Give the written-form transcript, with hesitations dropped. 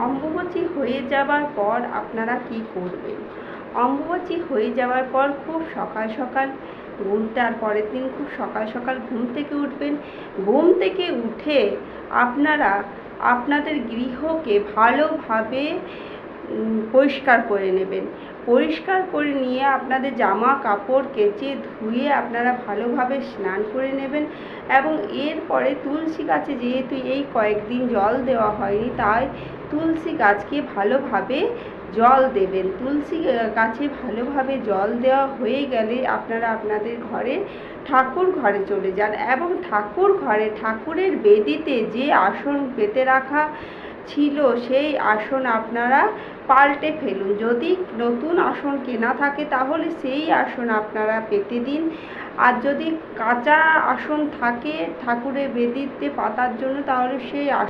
অম্বুবাচী হয়ে যাবার পর আপনারা কি করবেন? অম্বুবাচী হয়ে যাওয়ার পর খুব সকাল সকাল তার পরের দিন খুব সকাল সকাল ঘুম থেকে উঠবেন। ঘুম থেকে উঠে আপনারা আপনাদের গৃহকে ভালোভাবে পরিষ্কার করে নেবেন। পরিষ্কার করে নিয়ে আপনাদের জামা কাপড় কেচে ধুয়ে আপনারা ভালোভাবে স্নান করে নেবেন এবং এরপরে তুলসী গাছে যেহেতু এই কয়েকদিন জল দেওয়া হয়নি, তাই তুলসী গাছকে ভালোভাবে জল দেবেন। তুলসী গাছে ভালোভাবে জল দেওয়া হয়ে গেলে আপনারা আপনাদের ঠাকুর ঘরে চলে যান এবং ঠাকুরের বেদিতে যে আসন পেতে রাখা ছিল সেই আসন আপনারা পাল্টে ফেলুন। যদি নতুন আসন কেনা থাকে তাহলে সেই আসন আপনারা পেতে দিন, আর যদি কাঁচা আসন থাকে ঠাকুরের বেদিতে পাতার জন্য তাহলে সেই